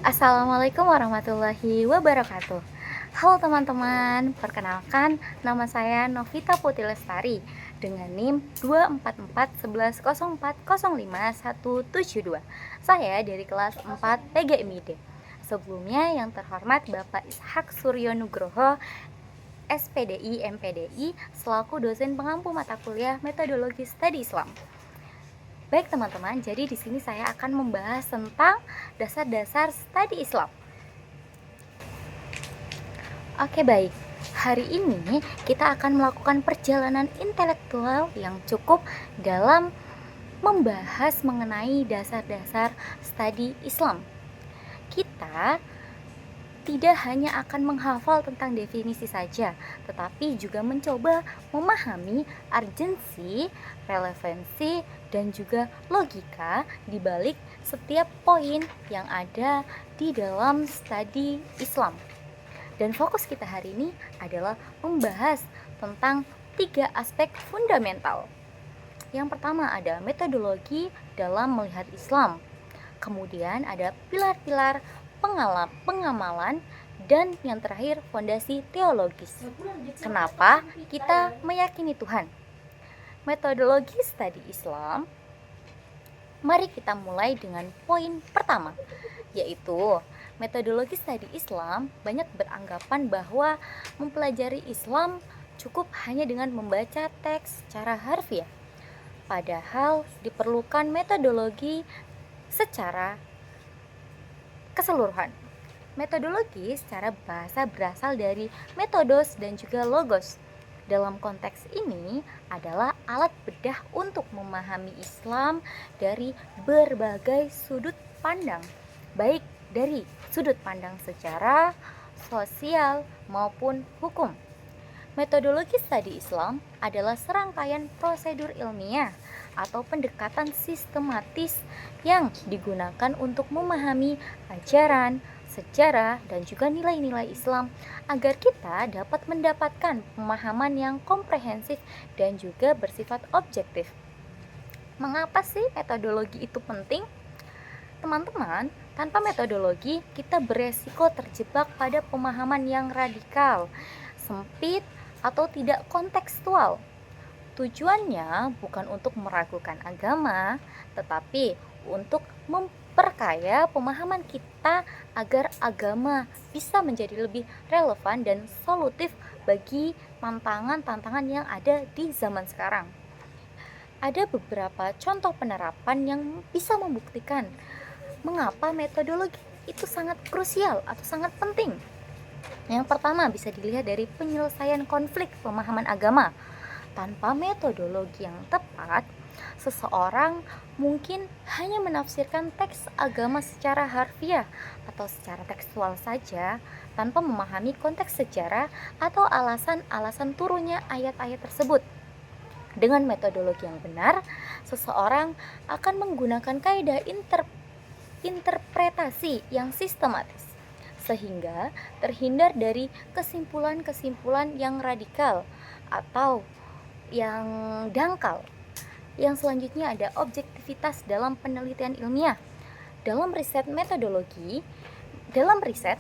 Assalamualaikum warahmatullahi wabarakatuh. Halo teman-teman, perkenalkan nama saya Novita Putri Lestari dengan NIM 2441104057172. Saya dari kelas 4 PGMID. Sebelumnya yang terhormat Bapak Ishak Suryo Nugroho, SPDI MPDI selaku dosen pengampu mata kuliah Metodologi Studi Islam. Baik teman-teman, jadi di sini saya akan membahas tentang dasar-dasar studi Islam. Oke baik, hari ini kita akan melakukan perjalanan intelektual yang cukup dalam membahas mengenai dasar-dasar studi Islam. Kita tidak hanya akan menghafal tentang definisi saja, tetapi juga mencoba memahami urgensi, relevansi, dan juga logika di balik setiap poin yang ada di dalam studi Islam. Dan fokus kita hari ini adalah membahas tentang 3 aspek fundamental. Yang pertama ada metodologi dalam melihat Islam. Kemudian ada pilar-pilar pengamalan, dan yang terakhir fondasi teologis. Kenapa kita meyakini Tuhan? Metodologi studi Islam. Mari kita mulai dengan poin pertama, yaitu metodologi studi Islam banyak beranggapan bahwa mempelajari Islam cukup hanya dengan membaca teks secara harfiah. Padahal diperlukan metodologi secara keseluruhan. Metodologi secara bahasa berasal dari metodos dan juga logos. Dalam konteks ini adalah alat bedah untuk memahami Islam dari berbagai sudut pandang, baik dari sudut pandang sejarah, sosial, maupun hukum. Metodologi studi Islam adalah serangkaian prosedur ilmiah atau pendekatan sistematis yang digunakan untuk memahami ajaran, sejarah, dan juga nilai-nilai Islam agar kita dapat mendapatkan pemahaman yang komprehensif dan juga bersifat objektif. Mengapa sih metodologi itu penting? Teman-teman, tanpa metodologi kita beresiko terjebak pada pemahaman yang radikal, sempit, atau tidak kontekstual. Tujuannya bukan untuk meragukan agama, tetapi untuk memperkaya pemahaman kita agar agama bisa menjadi lebih relevan dan solutif bagi tantangan-tantangan yang ada di zaman sekarang. Ada beberapa contoh penerapan yang bisa membuktikan mengapa metodologi itu sangat krusial atau sangat penting. Yang pertama bisa dilihat dari penyelesaian konflik pemahaman agama. Tanpa metodologi yang tepat, seseorang mungkin hanya menafsirkan teks agama secara harfiah atau secara tekstual saja tanpa memahami konteks sejarah atau alasan-alasan turunnya ayat-ayat tersebut. Dengan metodologi yang benar, seseorang akan menggunakan kaidah interpretasi yang sistematis sehingga terhindar dari kesimpulan-kesimpulan yang radikal atau yang dangkal. Yang selanjutnya ada objektivitas dalam penelitian ilmiah. Dalam riset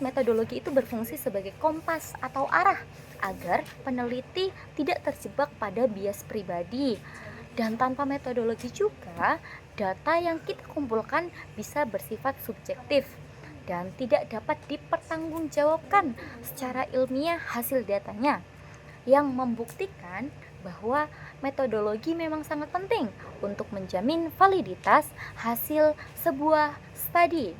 metodologi itu berfungsi sebagai kompas atau arah agar peneliti tidak terjebak pada bias pribadi. Dan tanpa metodologi juga, data yang kita kumpulkan bisa bersifat subjektif dan tidak dapat dipertanggungjawabkan secara ilmiah hasil datanya, yang membuktikan bahwa metodologi memang sangat penting untuk menjamin validitas hasil sebuah studi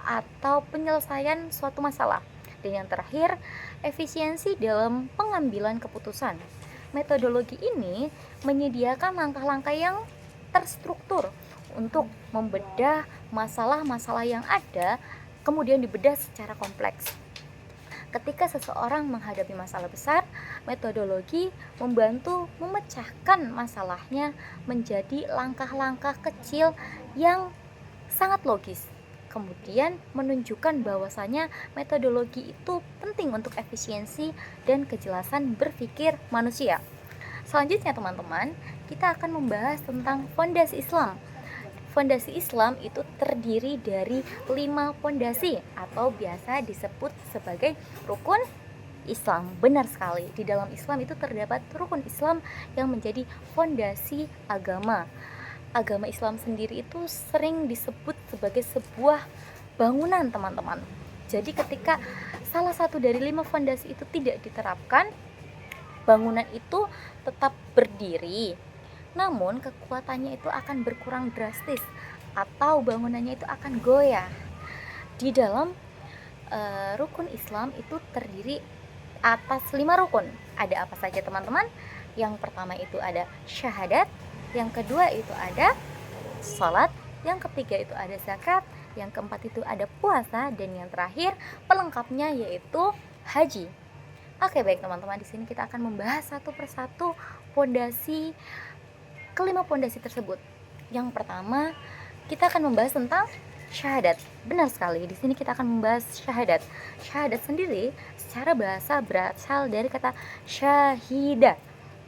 atau penyelesaian suatu masalah. Dan yang terakhir, efisiensi dalam pengambilan keputusan. Metodologi ini menyediakan langkah-langkah yang terstruktur untuk membedah masalah-masalah yang ada, kemudian dibedah secara kompleks. Ketika seseorang menghadapi masalah besar, metodologi membantu memecahkan masalahnya menjadi langkah-langkah kecil yang sangat logis kemudian menunjukkan bahwasanya metodologi itu penting untuk efisiensi dan kejelasan berpikir manusia. Selanjutnya teman-teman, kita akan membahas tentang fondasi Islam. Fondasi Islam itu terdiri dari 5 fondasi atau biasa disebut sebagai rukun Islam. Benar sekali, di dalam Islam itu terdapat rukun Islam yang menjadi fondasi agama. Agama Islam sendiri itu sering disebut sebagai sebuah bangunan teman-teman. Jadi ketika salah satu dari 5 fondasi itu tidak diterapkan, bangunan itu tetap berdiri, namun kekuatannya itu akan berkurang drastis atau bangunannya itu akan goyah. Di dalam rukun Islam itu terdiri atas 5 rukun. Ada apa saja teman-teman? Yang pertama itu ada syahadat, yang kedua itu ada salat, yang ketiga itu ada zakat, yang keempat itu ada puasa, dan yang terakhir pelengkapnya yaitu haji. Oke, baik teman-teman, di sini kita akan membahas satu persatu fondasi, kelima fondasi tersebut. Yang pertama, kita akan membahas tentang syahadat. Benar sekali, di sini kita akan membahas syahadat. Syahadat sendiri secara bahasa berasal dari kata syahida,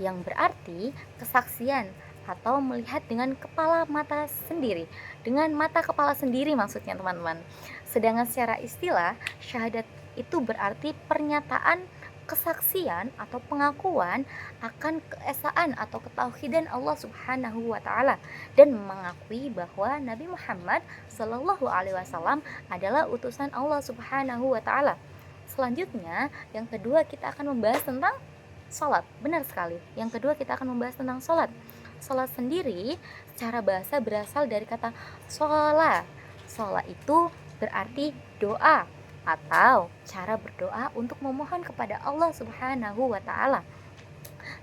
yang berarti kesaksian atau melihat dengan kepala mata sendiri, dengan mata kepala sendiri maksudnya teman-teman. Sedangkan secara istilah, syahadat itu berarti pernyataan kesaksian atau pengakuan akan keesaan atau ketauhidan Allah Subhanahu wa taala, dan mengakui bahwa Nabi Muhammad Shallallahu alaihi wasallam adalah utusan Allah Subhanahu wa taala. Selanjutnya, yang kedua kita akan membahas tentang salat. Benar sekali. Yang kedua kita akan membahas tentang salat. Salat sendiri secara bahasa berasal dari kata shola. Shola itu berarti doa atau cara berdoa untuk memohon kepada Allah Subhanahu wa taala.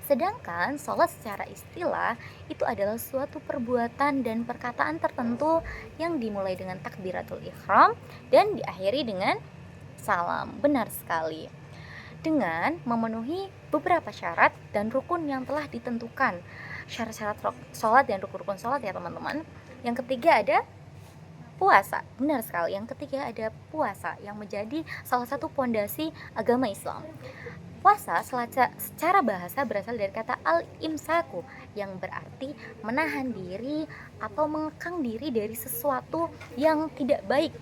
Sedangkan sholat secara istilah itu adalah suatu perbuatan dan perkataan tertentu yang dimulai dengan takbiratul ihram dan diakhiri dengan salam. Benar sekali. Dengan memenuhi beberapa syarat dan rukun yang telah ditentukan. Syarat-syarat sholat dan rukun-rukun sholat ya teman-teman. Yang ketiga ada puasa. Benar sekali, yang ketiga ada puasa yang menjadi salah satu fondasi agama Islam. Puasa secara bahasa berasal dari kata al-imsaku, yang berarti menahan diri atau mengekang diri dari sesuatu yang tidak baik.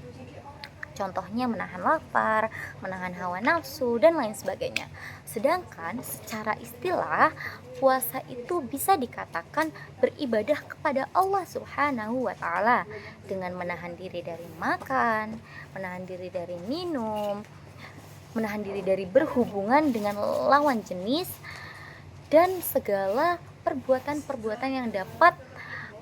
Contohnya menahan lapar, menahan hawa nafsu, dan lain sebagainya. Sedangkan secara istilah, puasa itu bisa dikatakan beribadah kepada Allah Subhanahu wa taala dengan menahan diri dari makan, menahan diri dari minum, menahan diri dari berhubungan dengan lawan jenis, dan segala perbuatan-perbuatan yang dapat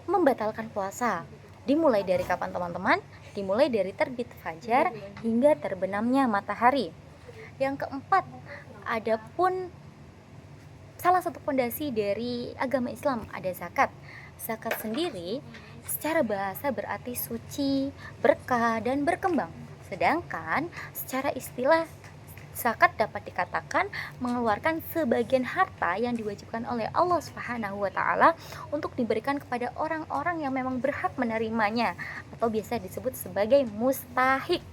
membatalkan puasa. Dimulai dari kapan teman-teman? Dimulai dari terbit fajar hingga terbenamnya matahari. Yang keempat, adapun salah satu fondasi dari agama Islam ada zakat. Zakat sendiri secara bahasa berarti suci, berkah, dan berkembang. Sedangkan secara istilah, zakat dapat dikatakan mengeluarkan sebagian harta yang diwajibkan oleh Allah Subhanahu wa taala untuk diberikan kepada orang-orang yang memang berhak menerimanya, atau biasa disebut sebagai mustahik,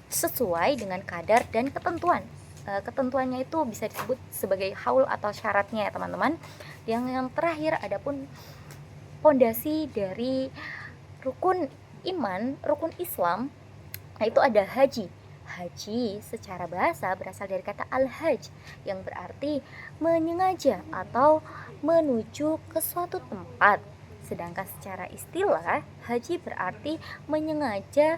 sesuai dengan kadar dan ketentuan. Ketentuannya itu bisa disebut sebagai haul atau syaratnya ya teman-teman. Yang terakhir adapun fondasi dari rukun iman, rukun Islam, yaitu ada haji. Haji secara bahasa berasal dari kata al-hajj, yang berarti menyengaja atau menuju ke suatu tempat. Sedangkan secara istilah, haji berarti menyengaja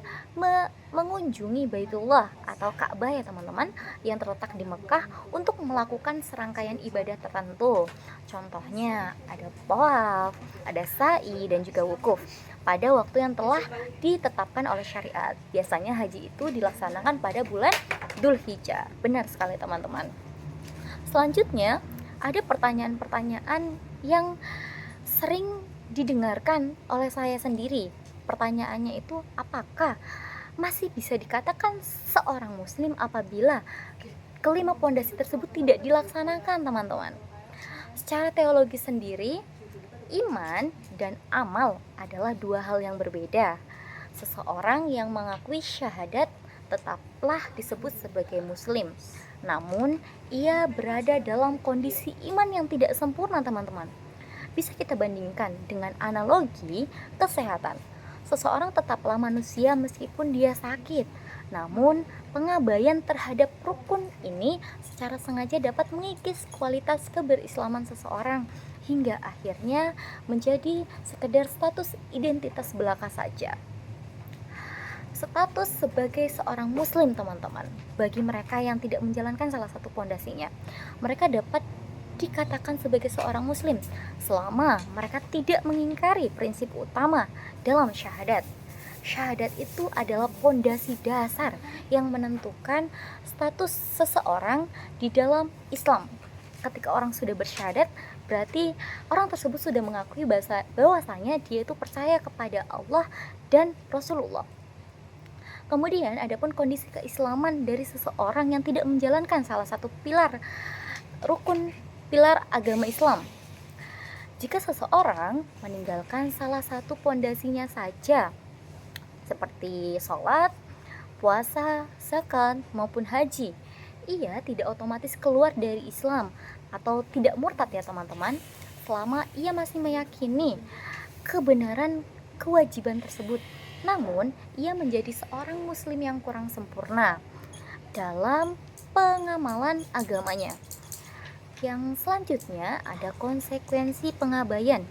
mengunjungi Baitullah atau Ka'bah ya teman-teman, yang terletak di Mekah untuk melakukan serangkaian ibadah tertentu. Contohnya ada tawaf, ada sa'i, dan juga wukuf pada waktu yang telah ditetapkan oleh syariat. Biasanya haji itu dilaksanakan pada bulan Dzulhijjah. Benar sekali teman-teman. Selanjutnya ada pertanyaan-pertanyaan yang sering didengarkan oleh saya sendiri. Pertanyaannya itu, apakah masih bisa dikatakan seorang muslim apabila kelima pondasi tersebut tidak dilaksanakan teman-teman? Secara teologi sendiri, iman dan amal adalah dua hal yang berbeda. Seseorang yang mengakui syahadat tetaplah disebut sebagai muslim. Namun, ia berada dalam kondisi iman yang tidak sempurna, teman-teman. Bisa kita bandingkan dengan analogi kesehatan. Seseorang tetaplah manusia meskipun dia sakit. Namun, pengabaian terhadap rukun ini secara sengaja dapat mengikis kualitas keberislaman seseorang hingga akhirnya menjadi sekedar status identitas belaka saja. Status sebagai seorang muslim, teman-teman, bagi mereka yang tidak menjalankan salah satu pondasinya, mereka dapat dikatakan sebagai seorang muslim selama mereka tidak mengingkari prinsip utama dalam syahadat. Syahadat itu adalah pondasi dasar yang menentukan status seseorang di dalam Islam. Ketika orang sudah bersyahadat, berarti orang tersebut sudah mengakui bahwasanya dia itu percaya kepada Allah dan Rasulullah. Kemudian adapun kondisi keislaman dari seseorang yang tidak menjalankan salah satu rukun pilar agama Islam. Jika seseorang meninggalkan salah satu pondasinya saja, seperti sholat, puasa, zakat, maupun haji, ia tidak otomatis keluar dari Islam atau tidak murtad ya teman-teman, selama ia masih meyakini kebenaran kewajiban tersebut. Namun, ia menjadi seorang muslim yang kurang sempurna dalam pengamalan agamanya. Yang selanjutnya ada konsekuensi pengabaian.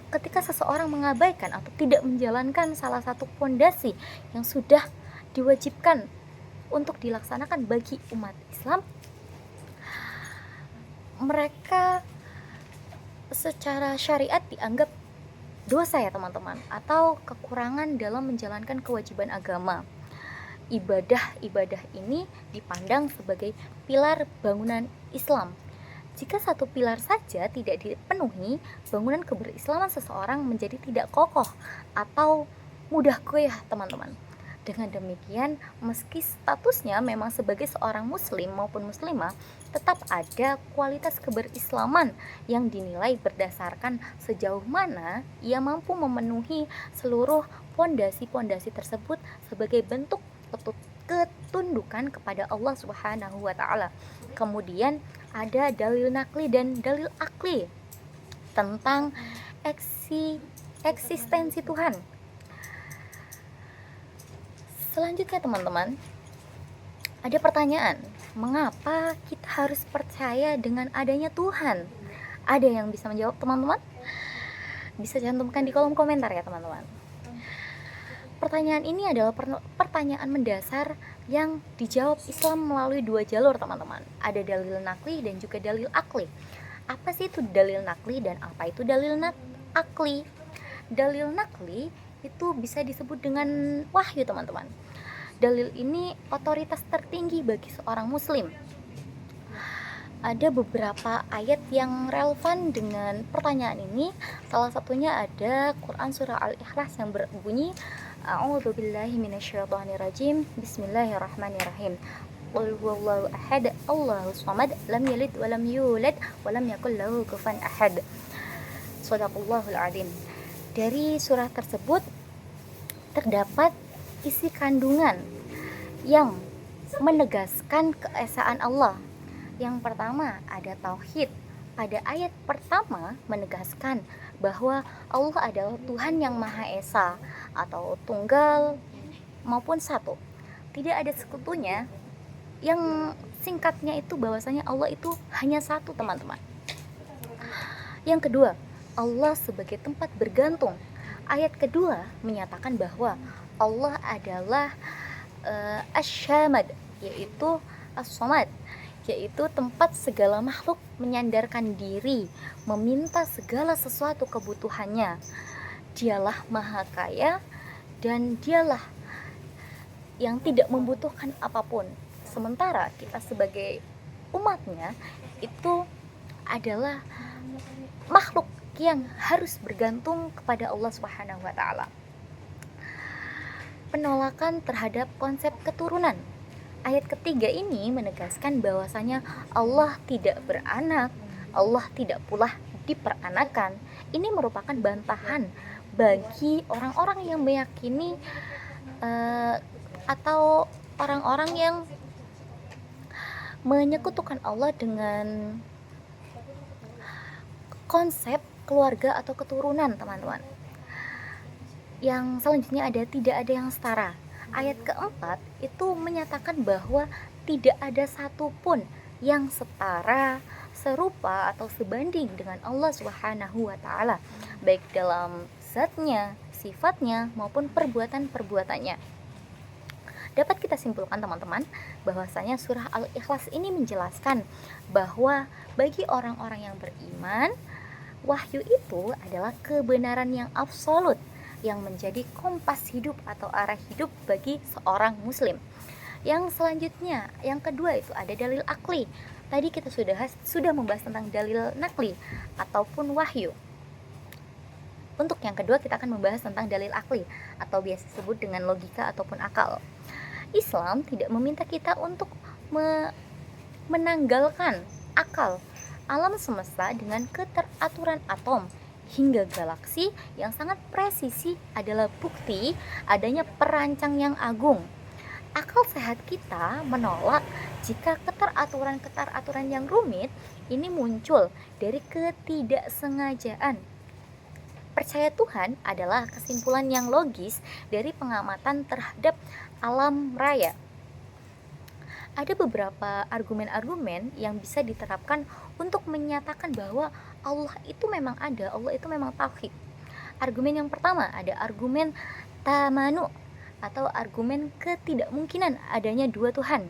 Ketika seseorang mengabaikan atau tidak menjalankan salah satu pondasi yang sudah diwajibkan untuk dilaksanakan bagi umat Islam, mereka secara syariat dianggap dosa ya teman-teman, atau kekurangan dalam menjalankan kewajiban agama. Ibadah-ibadah ini dipandang sebagai pilar bangunan Islam. Jika satu pilar saja tidak dipenuhi, bangunan keberislaman seseorang menjadi tidak kokoh atau mudah goyah teman-teman. Dengan demikian, meski statusnya memang sebagai seorang muslim maupun muslimah, tetap ada kualitas keberislaman yang dinilai berdasarkan sejauh mana ia mampu memenuhi seluruh pondasi-pondasi tersebut sebagai bentuk ketundukan kepada Allah Subhanahu wa taala. Kemudian ada dalil nakli dan dalil akli tentang eksistensi Tuhan. Selanjutnya teman-teman, ada pertanyaan, mengapa kita harus percaya dengan adanya Tuhan? Ada yang bisa menjawab teman-teman? Bisa cantumkan di kolom komentar ya teman-teman. Pertanyaan ini adalah pertanyaan mendasar yang dijawab Islam melalui dua jalur teman-teman. Ada dalil nakli dan juga dalil akli. Apa sih itu dalil nakli dan apa itu dalil akli? Dalil nakli itu bisa disebut dengan wahyu teman-teman. Dalil ini otoritas tertinggi bagi seorang muslim. Ada beberapa ayat yang relevan dengan pertanyaan ini. Salah satunya ada Quran surah Al-Ikhlas yang berbunyi A'udzubillahi minasyaitonirrajim. Bismillahirrahmanirrahim. Qul huwallahu ahad, Allahus samad, lam yalid wa lam yulad wa lam yakul lahu kufuwan ahad. Shadaqallahul azim. Dari surah tersebut terdapat isi kandungan yang menegaskan keesaan Allah. Yang pertama ada tauhid. Pada ayat pertama menegaskan bahwa Allah adalah Tuhan yang Maha Esa atau tunggal maupun satu. Tidak ada sekutunya. Yang singkatnya itu bahwasanya Allah itu hanya satu teman-teman. Yang kedua, Allah sebagai tempat bergantung. Ayat kedua menyatakan bahwa Allah adalah Asy-Syamad, yaitu As-Samad, yaitu tempat segala makhluk menyandarkan diri, meminta segala sesuatu kebutuhannya. Dialah Maha Kaya dan dialah yang tidak membutuhkan apapun. Sementara kita sebagai umatnya itu adalah makhluk yang harus bergantung kepada Allah Subhanahu wa taala. Penolakan terhadap konsep keturunan. Ayat ketiga ini menegaskan bahwasanya Allah tidak beranak, Allah tidak pula diperanakan. Ini merupakan bantahan bagi orang-orang yang meyakini atau orang-orang yang menyekutukan Allah dengan konsep keluarga atau keturunan, teman-teman. Yang selanjutnya tidak ada yang setara. Ayat keempat itu menyatakan bahwa tidak ada satupun yang setara, serupa atau sebanding dengan Allah Subhanahu wa taala, baik dalam zatnya, sifatnya maupun perbuatan-perbuatannya. Dapat kita simpulkan, teman-teman, bahwasanya surah Al-Ikhlas ini menjelaskan bahwa bagi orang-orang yang beriman, wahyu itu adalah kebenaran yang absolut yang menjadi kompas hidup atau arah hidup bagi seorang muslim. Yang selanjutnya, yang kedua itu ada dalil akli. Tadi kita sudah membahas tentang dalil nakli ataupun wahyu. Untuk yang kedua kita akan membahas tentang dalil akli atau biasa disebut dengan logika ataupun akal. Islam tidak meminta kita untuk menanggalkan akal alam semesta dengan keteraturan atom hingga galaksi yang sangat presisi adalah bukti adanya perancang yang agung. Akal sehat kita menolak jika keteraturan yang rumit ini muncul dari ketidaksengajaan. Percaya Tuhan adalah kesimpulan yang logis dari pengamatan terhadap alam raya. Ada beberapa argumen-argumen yang bisa diterapkan untuk menyatakan bahwa Allah itu memang ada, Allah itu memang tauhid. Argumen yang pertama ada argumen tamanu atau argumen ketidakmungkinan adanya dua Tuhan.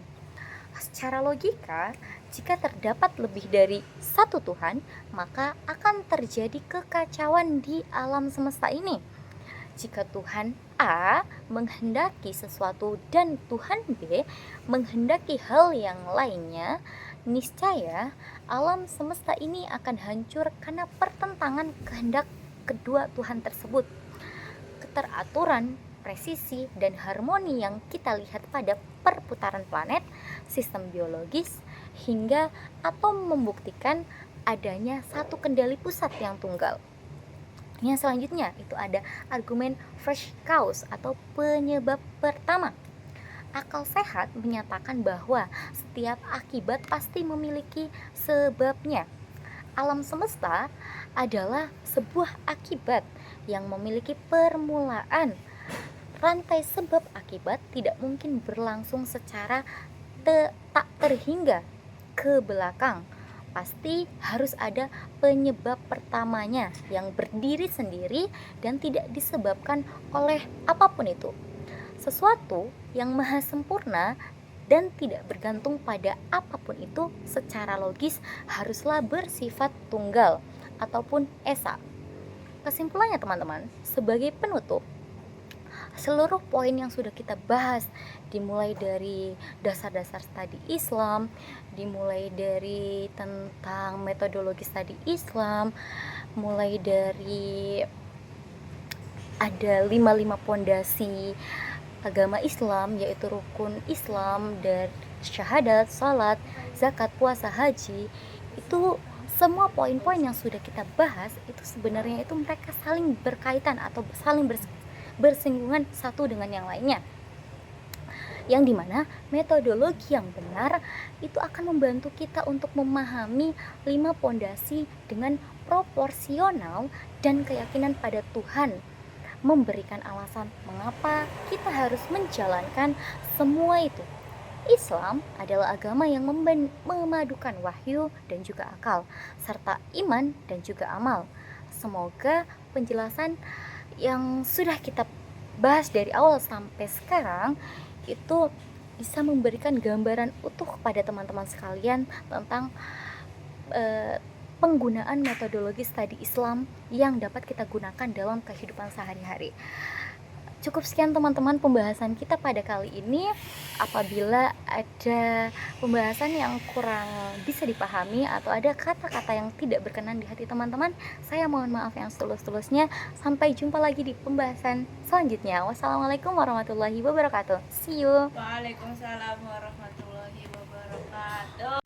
Secara logika, jika terdapat lebih dari satu Tuhan, maka akan terjadi kekacauan di alam semesta ini. Jika Tuhan A menghendaki sesuatu dan Tuhan B menghendaki hal yang lainnya, niscaya alam semesta ini akan hancur karena pertentangan kehendak kedua Tuhan tersebut. Keteraturan, presisi, dan harmoni yang kita lihat pada perputaran planet, sistem biologis, hingga atom membuktikan adanya satu kendali pusat yang tunggal. Yang selanjutnya itu ada argumen first cause atau penyebab pertama. Akal sehat menyatakan bahwa setiap akibat pasti memiliki sebabnya. Alam semesta adalah sebuah akibat yang memiliki permulaan. Rantai sebab akibat tidak mungkin berlangsung secara tak terhingga ke belakang. Pasti harus ada penyebab pertamanya yang berdiri sendiri dan tidak disebabkan oleh apapun itu. Sesuatu yang maha sempurna dan tidak bergantung pada apapun itu secara logis haruslah bersifat tunggal ataupun esa. Kesimpulannya, teman-teman, sebagai penutup, seluruh poin yang sudah kita bahas, dimulai dari dasar-dasar studi Islam, dimulai dari tentang metodologi studi Islam, mulai dari ada 5 pondasi agama Islam, yaitu rukun Islam dan syahadat, salat, zakat, puasa, haji. Itu semua poin-poin yang sudah kita bahas itu sebenarnya itu mereka saling berkaitan atau saling bersinggungan satu dengan yang lainnya, yang dimana metodologi yang benar itu akan membantu kita untuk memahami 5 pondasi dengan proporsional dan keyakinan pada Tuhan, memberikan alasan mengapa kita harus menjalankan semua itu. Islam adalah agama yang memadukan wahyu dan juga akal, serta iman dan juga amal. Semoga penjelasan yang sudah kita bahas dari awal sampai sekarang itu bisa memberikan gambaran utuh pada teman-teman sekalian tentang penggunaan metodologi studi Islam yang dapat kita gunakan dalam kehidupan sehari-hari. Cukup sekian, teman-teman, pembahasan kita pada kali ini. Apabila ada pembahasan yang kurang bisa dipahami atau ada kata-kata yang tidak berkenan di hati teman-teman, saya mohon maaf yang setulus-tulusnya. Sampai jumpa lagi di pembahasan selanjutnya. Wassalamualaikum warahmatullahi wabarakatuh. See you. Waalaikumsalam warahmatullahi wabarakatuh.